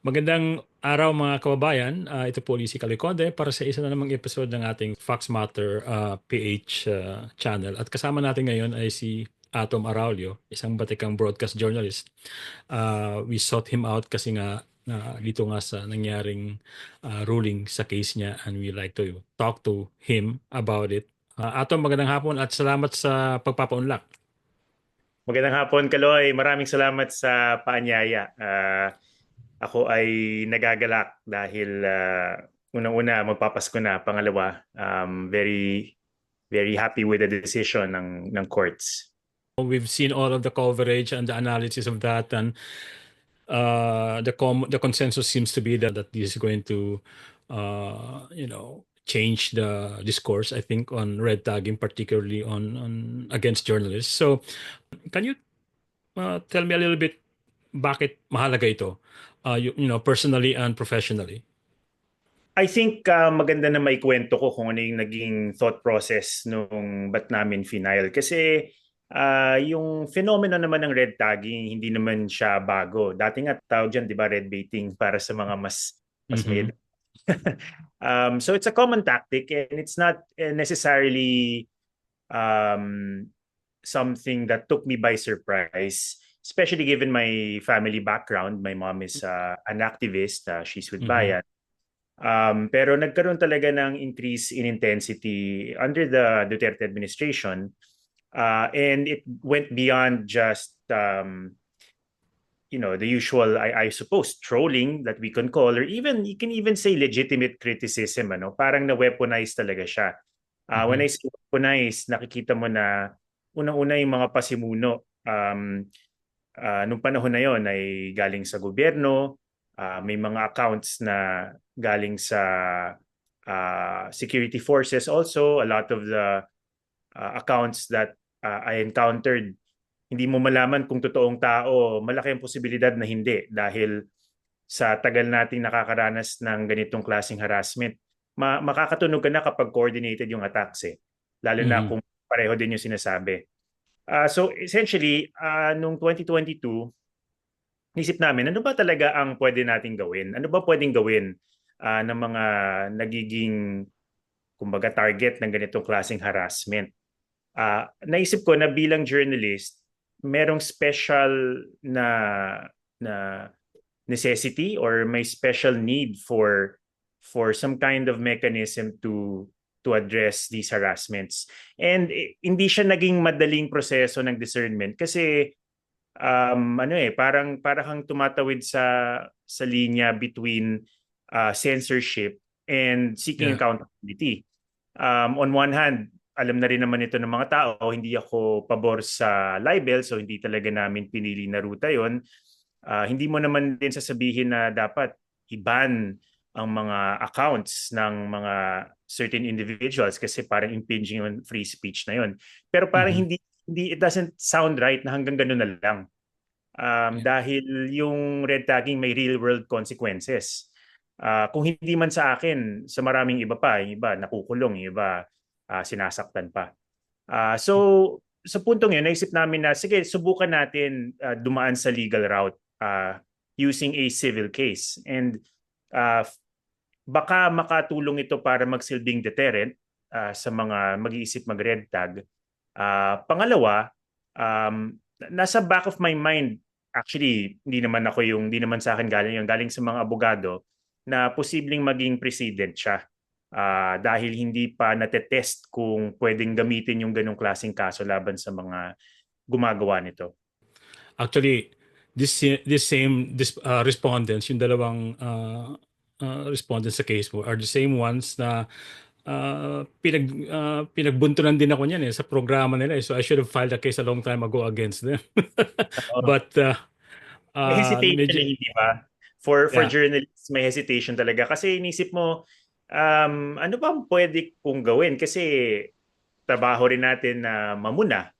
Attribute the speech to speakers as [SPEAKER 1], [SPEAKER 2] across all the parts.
[SPEAKER 1] Magandang araw mga kababayan. Ito po si Kalikonde para sa isa na namang episode ng ating Fox Matter PH channel. At kasama natin ngayon ay si Atom Araulio, isang batikang broadcast journalist. We sought him out kasi nga dito nga sa nangyaring ruling sa case niya, and we like to talk to him about it. Atom, magandang hapon at salamat sa pagpapaunlak.
[SPEAKER 2] Magandang hapon, Kaloy. Maraming salamat sa paanyaya. Ako ay nagagalak dahil unang-una magpapasko na, pangalawa, very very happy with the decision ng courts.
[SPEAKER 1] We've seen all of the coverage and the analysis of that, and the consensus seems to be that this is going to change the discourse, I think, on red tagging, particularly on against journalists. So can you tell me a little bit bakit mahalaga ito, personally and professionally?
[SPEAKER 2] I think maganda na maikwento ko kung ano yung naging thought process nung ba't namin final. Kasi yung phenomena naman ng red tagging, hindi naman siya bago. Dati nga tawag dyan, di ba, red baiting para sa mga mas may
[SPEAKER 1] Mm-hmm.
[SPEAKER 2] so it's a common tactic, and it's not necessarily um, something that took me by surprise, especially given my family background. My mom is an activist. She's with
[SPEAKER 1] Mm-hmm.
[SPEAKER 2] Bayan. Pero nagkaroon talaga ng increase in intensity under the Duterte administration. And it went beyond just the usual, I suppose, trolling that we can call, or even you can even say legitimate criticism. Parang na-weaponize talaga siya. When
[SPEAKER 1] Mm-hmm.
[SPEAKER 2] I say weaponize, nakikita mo na unang-una yung mga pasimuno nung panahon na yon ay galing sa gobyerno. May mga accounts na galing sa security forces also. A lot of the accounts that I encountered, hindi mo malaman kung totoong tao. Malaki ang posibilidad na hindi, dahil sa tagal nating nakakaranas ng ganitong klaseng harassment, makakatunog ka na kapag coordinated yung attacks eh. Lalo na
[SPEAKER 1] Mm-hmm.
[SPEAKER 2] kung pareho din yung sinasabi. So essentially, nung 2022, isip namin, ano ba talaga ang pwede nating gawin? Ano ba pwedeng gawin ng mga nagiging, kumbaga, target ng ganitong klaseng harassment? Naisip ko na bilang journalist, merong special na na necessity, or may special need for some kind of mechanism to address these harassments. And hindi siya naging madaling proseso ng discernment, kasi parang kang tumatawid sa linya between censorship and seeking
[SPEAKER 1] Yeah.
[SPEAKER 2] accountability. On one hand, alam na rin naman ito ng mga tao, hindi ako pabor sa libel, so hindi talaga namin pinili na ruta yon. Hindi mo naman din sasabihin na dapat i-ban ang mga accounts ng mga certain individuals, kasi parang impinging on free speech na yon. Pero parang
[SPEAKER 1] Mm-hmm.
[SPEAKER 2] hindi, it doesn't sound right na hanggang ganun na lang.
[SPEAKER 1] Yeah.
[SPEAKER 2] Dahil yung red tagging may real world consequences. Kung hindi man sa akin, sa maraming iba pa, yung iba nakukulong, yung iba sinasaktan pa. So sa puntong yun, naisip namin na sige, subukan natin dumaan sa legal route using a civil case. And uh, baka makatulong ito para magsilbing deterrent sa mga mag-iisip mag-red tag. Pangalawa, nasa back of my mind, actually, hindi naman sa akin galing yung galing sa mga abogado, na posibleng maging president siya. Dahil hindi pa natetest kung pwedeng gamitin yung ganong klaseng kaso laban sa mga gumagawa nito.
[SPEAKER 1] Actually, this respondents, yung dalawang respondents sa case mo, are the same ones na pinagbuntunan din ako niyan sa programa nila So I should have filed a case a long time ago against them.
[SPEAKER 2] Oo.
[SPEAKER 1] But
[SPEAKER 2] May hesitation
[SPEAKER 1] medyo,
[SPEAKER 2] eh, hindi ba? For
[SPEAKER 1] yeah.
[SPEAKER 2] journalists, may hesitation talaga. Kasi inisip mo, ano ba ang pwede kong gawin? Kasi trabaho rin natin na mamuna.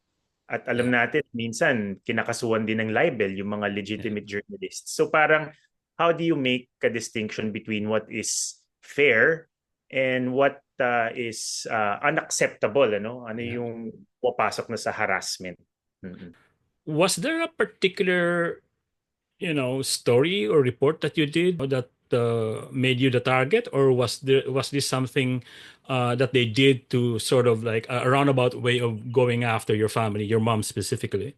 [SPEAKER 2] At alam
[SPEAKER 1] Yeah.
[SPEAKER 2] natin, minsan, kinakasuhan din ng libel yung mga
[SPEAKER 1] Yeah.
[SPEAKER 2] legitimate journalists. So parang, how do you make a distinction between what is fair and what is unacceptable? Ano
[SPEAKER 1] Yeah.
[SPEAKER 2] yung papasok na sa harassment? Mm-mm.
[SPEAKER 1] Was there a particular, story or report that you did that made you the target, or was this something that they did to sort of like a roundabout way of going after your family, your mom specifically?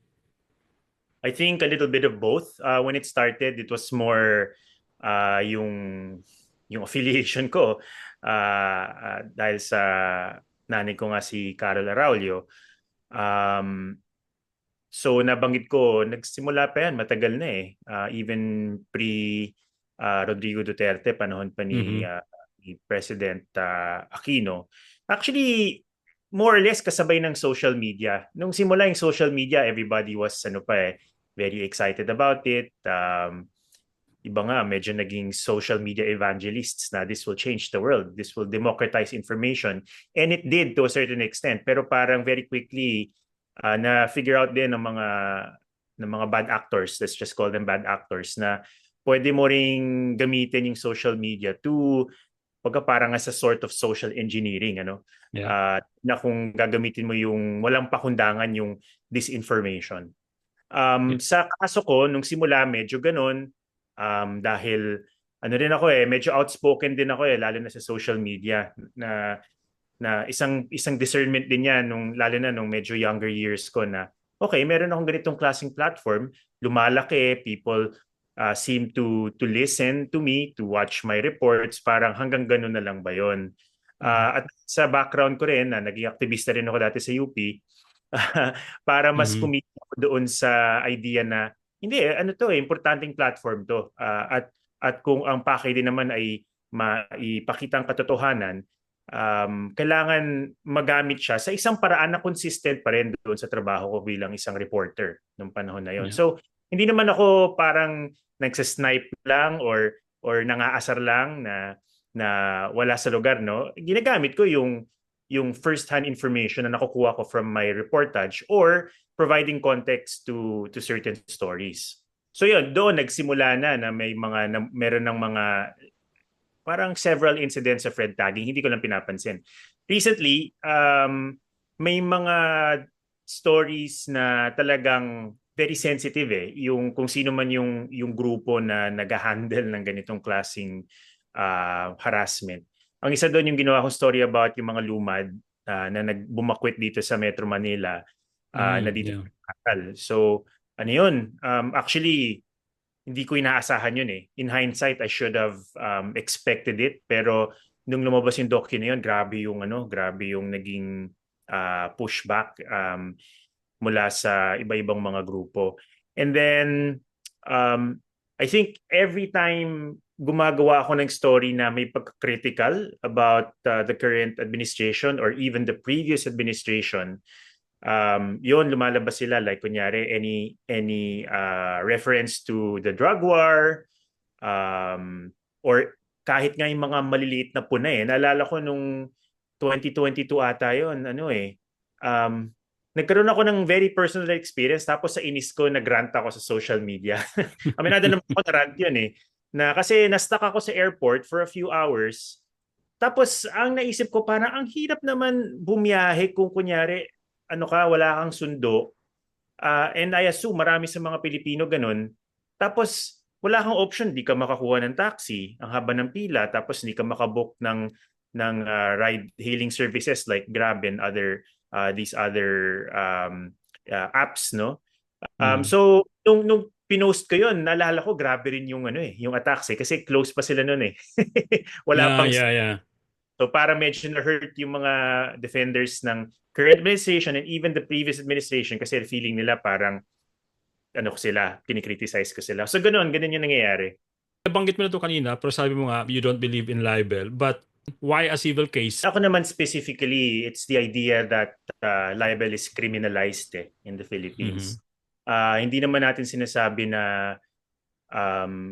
[SPEAKER 2] I think a little bit of both. When it started, it was more yung affiliation ko dahil sa nanay ko nga si Carol Araulio. Um, so nabanggit ko, nagsimula pa yan, matagal na eh. Even pre Rodrigo Duterte, panahon pa
[SPEAKER 1] Mm-hmm.
[SPEAKER 2] ni President Aquino. Actually, more or less kasabay ng social media. Nung simula yung social media, everybody was very excited about it. Iba nga, medyo naging social media evangelists na this will change the world. This will democratize information. And it did to a certain extent. Pero parang very quickly, na-figure out din ng mga bad actors, let's just call them bad actors, na pwede mo ring gamitin yung social media to pagka parang as a sort of social engineering,
[SPEAKER 1] Yeah.
[SPEAKER 2] na kung gagamitin mo yung walang pakundangan yung disinformation.
[SPEAKER 1] Yeah.
[SPEAKER 2] Sa kaso ko, nung simula, medyo ganun, dahil rin ako medyo outspoken din ako lalo na sa social media, na isang discernment din yan, lalo na nung medyo younger years ko, na okay, meron akong ganitong klaseng platform, lumalaki, people seem to listen to me, to watch my reports, parang hanggang ganun na lang ba yun? At sa background ko rin, na naging aktivista rin ako dati sa UP, para mas
[SPEAKER 1] Mm-hmm.
[SPEAKER 2] kumita ako doon sa idea na hindi importanteng platform to, at kung ang pakay din naman ay maipakita ang katotohanan, kailangan magamit siya sa isang paraan na consistent pa rin doon sa trabaho ko bilang isang reporter nung panahon na yon.
[SPEAKER 1] Yeah.
[SPEAKER 2] So hindi naman ako parang nagsasnipe lang or nangaasar lang na wala sa lugar, no. Ginagamit ko yung first-hand information na nakukuha ko from my reportage, or providing context to certain stories. So yun, doon nagsimula na meron ng mga parang several incidents of red tagging, hindi ko lang pinapansin. Recently, may mga stories na talagang very sensitive yung kung sino man yung grupo na nag-handle ng ganitong klaseng harassment. Ang isa doon yung ginawa kong story about yung mga lumad na nagbumakwit dito sa Metro Manila, na dito
[SPEAKER 1] Yeah.
[SPEAKER 2] nakakal. So, ano yun? Actually, hindi ko inaasahan yun eh. In hindsight, I should have expected it. Pero nung lumabas yung docu na yun, grabe yung naging pushback mula sa iba-ibang mga grupo. And then, I think every time gumagawa ako ng story na may pagka-critical about the current administration or even the previous administration, yun, lumalabas sila, like kunyari any reference to the drug war, or kahit nga yung mga maliliit na puna naalala ko nung 2022 ata yun, nagkaroon ako ng very personal experience, tapos sa inis ko nagrant ako sa social media. Aminado naman ako na rant yun na kasi na-stuck ako sa airport for a few hours, tapos ang naisip ko, parang ang hirap naman bumiyahe kung kunyari wala kang sundo. And I assume marami sa mga Pilipino ganun. Tapos wala kang option, di ka makakuha ng taxi, ang haba ng pila, tapos di ka makabook ng ride hailing services like Grab and these other apps, no? So nung pinost ko yun, naalala ko grabe rin yung attacks kasi close pa sila noon wala pang.
[SPEAKER 1] Yeah.
[SPEAKER 2] So para medyo na-hurt yung mga defenders ng current administration and even the previous administration, kasi feeling nila parang kinikriticize ko sila. So ganun yung nangyayari.
[SPEAKER 1] Nabanggit mo na to kanina, pero sabi mo nga, you don't believe in libel. But why a civil case?
[SPEAKER 2] Ako naman specifically, it's the idea that libel is criminalized in the Philippines. Hindi naman natin sinasabi na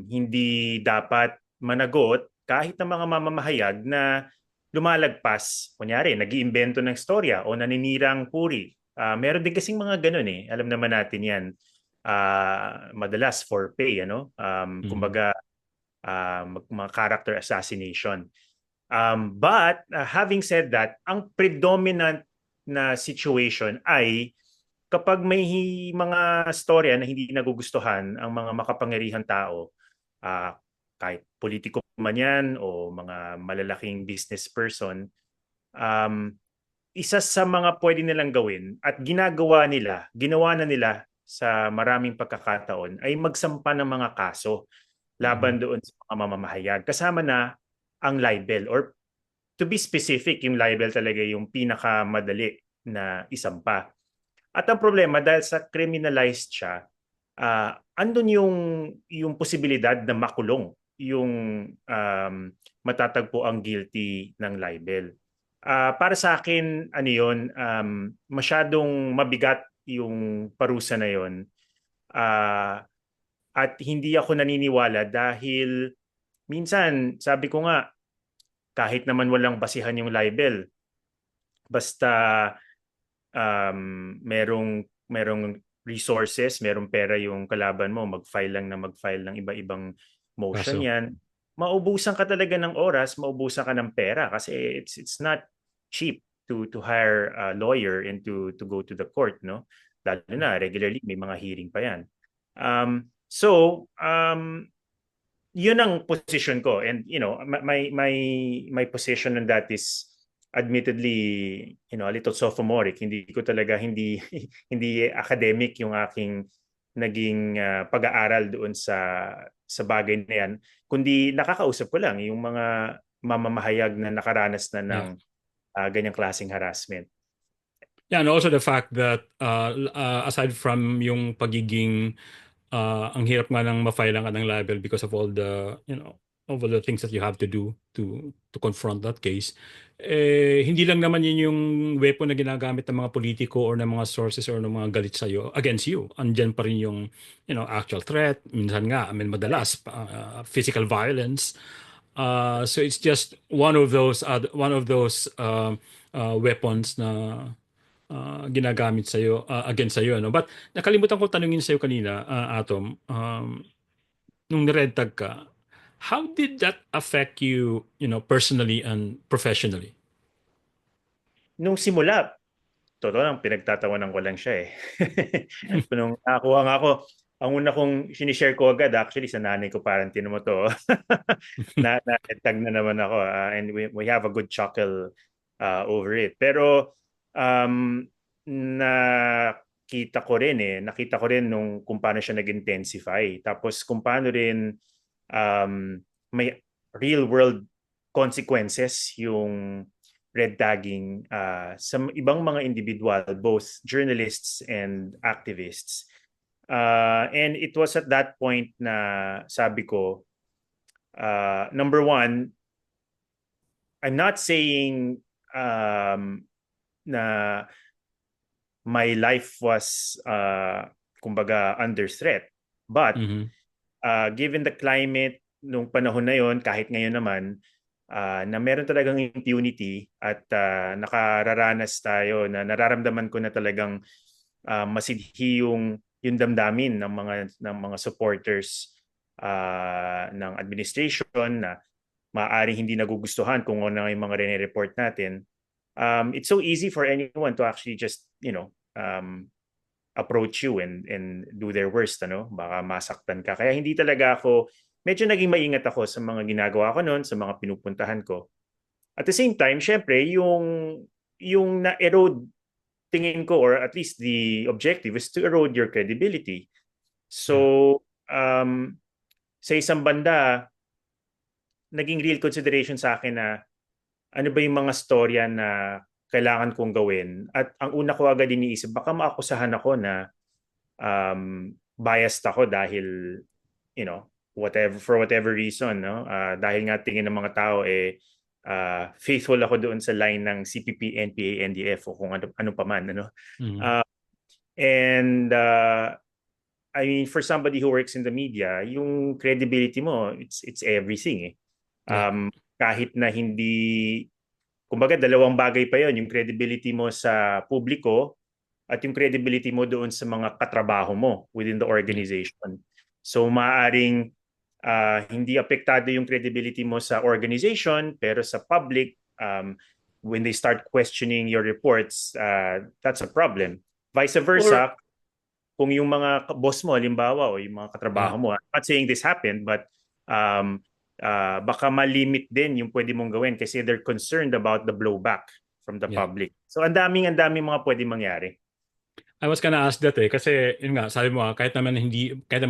[SPEAKER 2] hindi dapat managot kahit ng mga mamamahayag na lumalagpas, kunyari, nag-iimbento ng storya o naninirang puri. Meron din kasing mga ganun Alam naman natin yan. Madalas for pay, kumbaga, mga character assassination. But having said that, ang predominant na situation ay kapag may mga storya na hindi nagugustuhan ang mga makapangyarihang tao, ah, kahit politiko man yan o mga malalaking business person, um, isa sa mga pwede nilang gawin at ginawa na nila sa maraming pagkakataon ay magsampa ng mga kaso
[SPEAKER 1] Mhm.
[SPEAKER 2] laban doon sa mga mamamahayag. Kasama na ang libel, or to be specific, yung libel talaga yung pinakamadali na isampa. At ang problema, dahil sa criminalized siya, andun yung posibilidad na makulong yung matatagpo ang guilty ng libel. Para sa akin, ano yun, masyadong mabigat yung parusa na yun. Ah, at hindi ako naniniwala dahil minsan, sabi ko nga, kahit naman walang basihan yung libel, basta merong resources, merong pera yung kalaban mo, mag-file ng iba-ibang motion
[SPEAKER 1] Kaso.
[SPEAKER 2] yan, maubusan ka talaga ng oras, maubusan ka ng pera kasi it's not cheap to hire a lawyer and to go to the court, no? Lalo na regularly may mga hearing pa yan. So, yun ang position ko, and my position on that is admittedly a little sophomoric. Hindi ko talaga hindi hindi academic yung aking naging pag-aaral doon sa bagay na yan, kundi nakakausap ko lang yung mga mamamahayag na nakaranas na ng
[SPEAKER 1] Yeah.
[SPEAKER 2] ganyang klaseng harassment.
[SPEAKER 1] Yeah, and also the fact that aside from yung pagiging ang hirap nga ng ma-file ka ng libel because of all the, of all the things that you have to do to confront that case. Hindi lang naman yun yung weapon na ginagamit ng mga politiko or ng mga sources or ng mga galit sa'yo against you. Andyan pa rin yung, actual threat. Minsan nga, I mean, madalas, physical violence. So it's just one of those weapons na ginagamit sa iyo against sa iyo, ano. But nakalimutan ko tanungin sa iyo kanina, Atom, nung red tag ka, how did that affect you, personally and professionally?
[SPEAKER 2] Nung simula, totoo lang, pinagtatawanan ko lang siya eh. Nung nakakuha nga ako, ang una kong sinishare ko agad, actually sa nanay ko, parang tinan mo to. Na-tag na naman ako, and we have a good chuckle over it. Pero nakita ko rin nung kung paano siya nag-intensify. Tapos kung paano rin may real world consequences yung red tagging sa ibang mga individual, both journalists and activists. And it was at that point na sabi ko, number one, I'm not saying na my life was kumbaga under threat. But
[SPEAKER 1] Mhm.
[SPEAKER 2] Given the climate nung panahon na yon, kahit ngayon naman, na meron talagang impunity at nakararanas tayo, na nararamdaman ko na talagang masidhi yung damdamin ng mga supporters ng administration na maaaring hindi nagugustuhan kung ano yung mga rene-report natin. It's so easy for anyone to actually just approach you and do their worst, ano, baka masaktan ka. Kaya hindi talaga ako, medyo naging maingat ako sa mga ginagawa ko noon, sa mga pinupuntahan ko. At the same time, syempre, yung na-erode, tingin ko, or at least the objective is to erode your credibility.
[SPEAKER 1] Yeah.
[SPEAKER 2] So, sa isang banda, naging real consideration sa akin na ano ba yung mga storya na kailangan kong gawin. At ang una ko agad iniisip, baka maakusahan ako na biased ako dahil, for whatever reason, no? Dahil nga tingin ng mga tao faithful ako doon sa line ng CPP, NPA, NDF o kung ano pa man, ano.
[SPEAKER 1] Mhm.
[SPEAKER 2] Uh, and I mean, for somebody who works in the media, yung credibility mo, it's everything eh.
[SPEAKER 1] Yeah.
[SPEAKER 2] Kahit na hindi, kumbaga dalawang bagay pa yon, yung credibility mo sa publiko at yung credibility mo doon sa mga katrabaho mo within the
[SPEAKER 1] Yeah.
[SPEAKER 2] organization. So maaring hindi apektado yung credibility mo sa organization, pero sa public, when they start questioning your reports, that's a problem. Vice
[SPEAKER 1] Or
[SPEAKER 2] versa, kung yung mga boss mo, halimbawa, o yung mga
[SPEAKER 1] yeah.
[SPEAKER 2] katrabaho mo, I'm not saying this happened, but um, baka ma-limit din yung pwede mong gawin kasi they're concerned about the blowback from the
[SPEAKER 1] Yeah.
[SPEAKER 2] public. So ang daming mga pwede mangyari.
[SPEAKER 1] I was gonna ask that kasi yun nga sabi mo kahit naman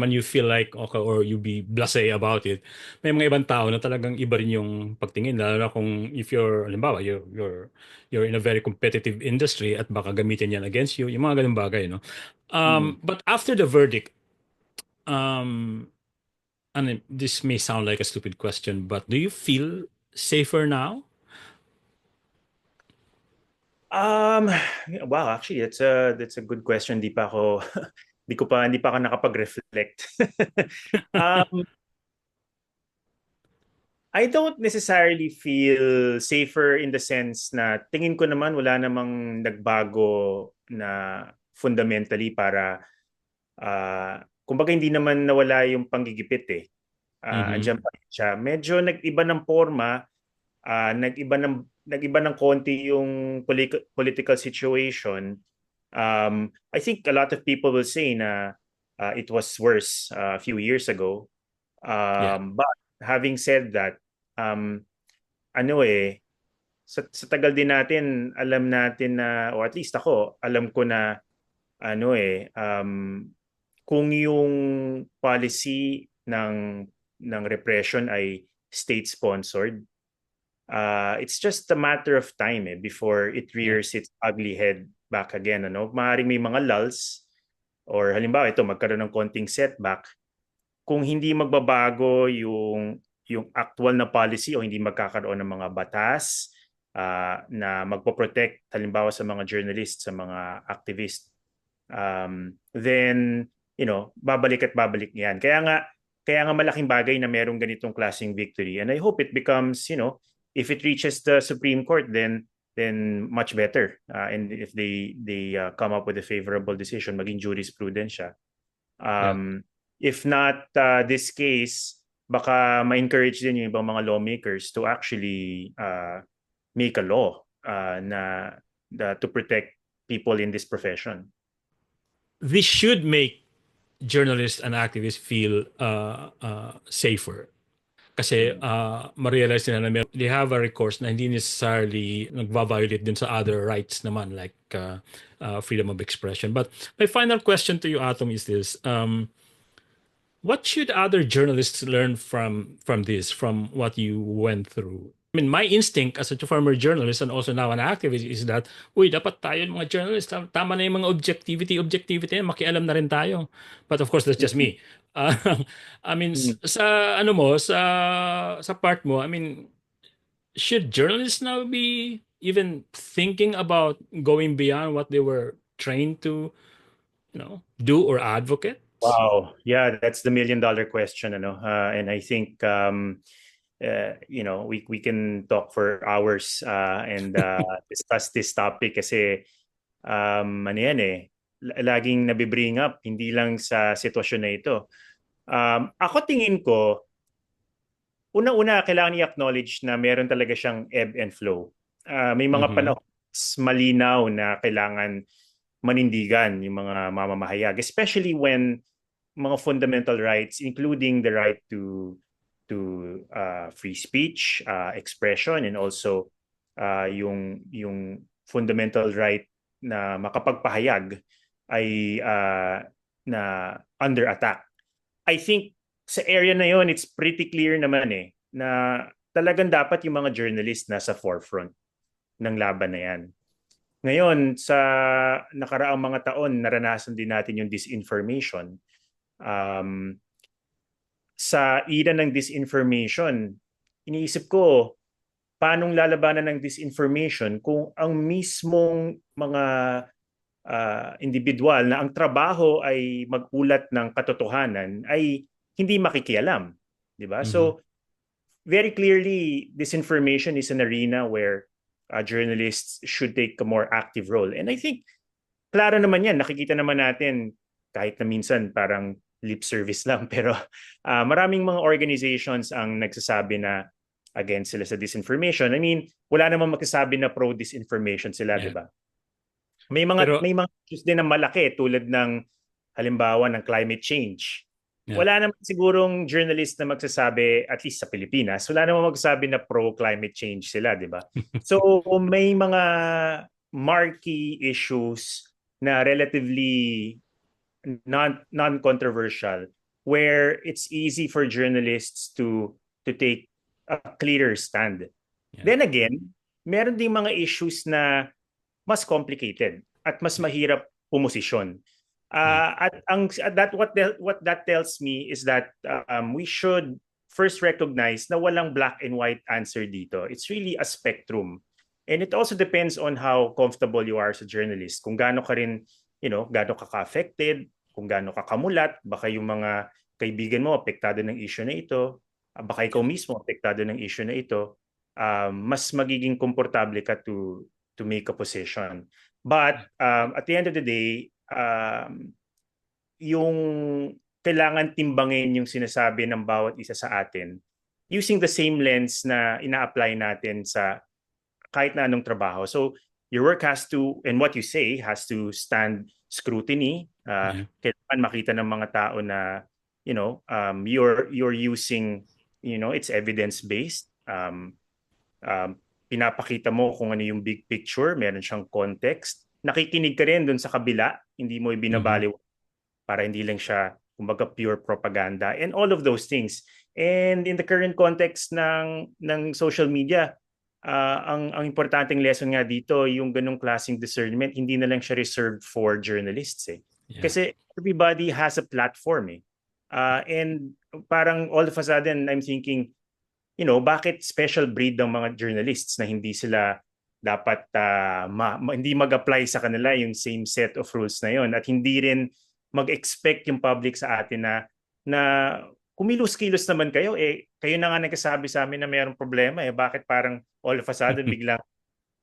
[SPEAKER 1] you feel like okay or you be blasé about it, may mga ibang tao na talagang iba rin yung pagtingin lalo na kung if you're halimbawa you're in a very competitive industry at baka gamitin yan against you, yung mga ganung bagay, no?
[SPEAKER 2] Mhm.
[SPEAKER 1] But after the verdict, um and this may sound like a stupid question, but do you feel safer now?
[SPEAKER 2] Um, wow, actually, that's a good question. Di pa ako hindi pa ako nakapag-reflect. um, I don't necessarily feel safer in the sense na tingin ko naman wala namang nagbago na fundamentally para kumbaga hindi naman nawala yung panggigipit eh.
[SPEAKER 1] Mm-hmm.
[SPEAKER 2] Andiyan pa rin siya. Medyo nag-iba ng forma, nag-iba ng konti yung political situation. I think a lot of people will say na it was worse a few years ago.
[SPEAKER 1] Yeah.
[SPEAKER 2] But having said that, um, ano eh, sa tagal din natin, alam natin na, or at least ako, alam ko na, ano eh, kung yung policy ng repression ay state-sponsored, it's just a matter of time before it
[SPEAKER 1] Yeah.
[SPEAKER 2] rears its ugly head back again. Ano? Maaaring may mga lulls, or halimbawa ito, magkaroon ng konting setback, kung hindi magbabago yung actual na policy o hindi magkakaroon ng mga batas na magpo-protect halimbawa sa mga journalists, sa mga activists, then babalik at babalik yan. Kaya nga malaking bagay na merong ganitong klaseng victory, and I hope it becomes, if it reaches the Supreme Court, then much better. And if they come up with a favorable decision, maging jurisprudence siya.
[SPEAKER 1] Yeah.
[SPEAKER 2] If not this case, baka ma-encourage din yung ibang mga lawmakers to actually make a law to protect people in this profession.
[SPEAKER 1] This should make journalists and activists feel safer. Kasi
[SPEAKER 2] Mm.
[SPEAKER 1] ma-realize nila na they have a recourse na hindi necessarily nagva-violate din sa other rights naman like freedom of expression. But my final question to you, Atom, is this. What should other journalists learn from this, from what you went through? I mean, my instinct as a former journalist and also now an activist is that, uy, dapat tayo mga journalists, tama na yung mga objectivity, makialam na rin tayo. But of course, that's just me. Uh, I mean,
[SPEAKER 2] Mm.
[SPEAKER 1] sa ano mo, sa part mo, I mean, should journalists now be even thinking about going beyond what they were trained to, do or advocate?
[SPEAKER 2] Wow. Yeah, that's the million-dollar question, ano? And I think we can talk for hours and discuss this topic kasi ano yan laging nabibring up hindi lang sa sitwasyon na ito. Ako tingin ko, una-una kailangan i-acknowledge na meron talaga siyang ebb and flow. May mga
[SPEAKER 1] Mm-hmm.
[SPEAKER 2] panahon malinaw na kailangan manindigan yung mga mamamahayag, especially when mga fundamental rights, including the right to free speech, expression, and also yung fundamental right na makapagpahayag ay na under attack. I think sa area na yon, it's pretty clear naman na talagang dapat yung mga journalist nasa forefront ng laban na yan. Ngayon, sa nakaraang mga taon, naranasan din natin yung disinformation. Sa era ng disinformation, iniisip ko, paanong lalabanan ng disinformation kung ang mismong mga individual na ang trabaho ay magulat ng katotohanan ay hindi makikialam, di ba?
[SPEAKER 1] Mm-hmm.
[SPEAKER 2] So very clearly, disinformation is an arena where journalists should take a more active role. And I think klaro naman yan, nakikita naman natin kahit na minsan parang lip service lang pero maraming mga organizations ang nagsasabi na against sila sa disinformation. I mean, wala namang magsasabi na pro-disinformation sila, di
[SPEAKER 1] Yeah.
[SPEAKER 2] ba?
[SPEAKER 1] Pero,
[SPEAKER 2] may mga issues din na malaki tulad ng halimbawa ng climate change.
[SPEAKER 1] yeah.
[SPEAKER 2] Wala naman sigurong journalist na magsasabi, at least sa Pilipinas, wala naman magsasabi na pro-climate change sila, di ba? So may mga marquee issues na relatively non-controversial where it's easy for journalists to take a clearer stand.
[SPEAKER 1] Yeah.
[SPEAKER 2] Then again, meron ding mga issues na mas complicated at mas mahirap pumosisyon. What that tells me is that we should first recognize na walang black and white answer dito. It's really a spectrum. And it also depends on how comfortable you are as a journalist. Kung gaano ka rin, gaano ka ka-affected, kung gaano ka kamulat, baka yung mga kaibigan mo apektado ng issue na ito, baka ikaw mismo apektado ng issue na ito, mas magiging komportable ka to make a position. But at the end of the day, yung kailangan timbangin yung sinasabi ng bawat isa sa atin using the same lens na ina-apply natin sa kahit na anong trabaho. So your work has to, and what you say has to stand scrutiny. Kailangan makita ng mga tao na you're using, it's evidence-based. Pinapakita mo kung ano yung big picture, meron siyang context. Nakikinig ka rin dun sa kabila, hindi mo ibinabaliw para hindi lang siya kumbaga pure propaganda and all of those things. And in the current context ng social media, ang importanteng lesson nga dito, yung ganong klaseng discernment, hindi na lang siya reserved for journalists eh.
[SPEAKER 1] Yeah.
[SPEAKER 2] Kasi everybody has a platform eh. And parang all of a sudden, I'm thinking, bakit special breed ng mga journalists na hindi sila dapat hindi mag-apply sa kanila yung same set of rules na yon at hindi rin mag-expect yung public sa atin na kumilos-kilos naman kayo kayo na nga nagkasabi sa amin na mayroong problema bakit parang all of a sudden biglang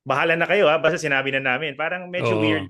[SPEAKER 2] bahala na kayo basta sinabi na namin, parang medyo weird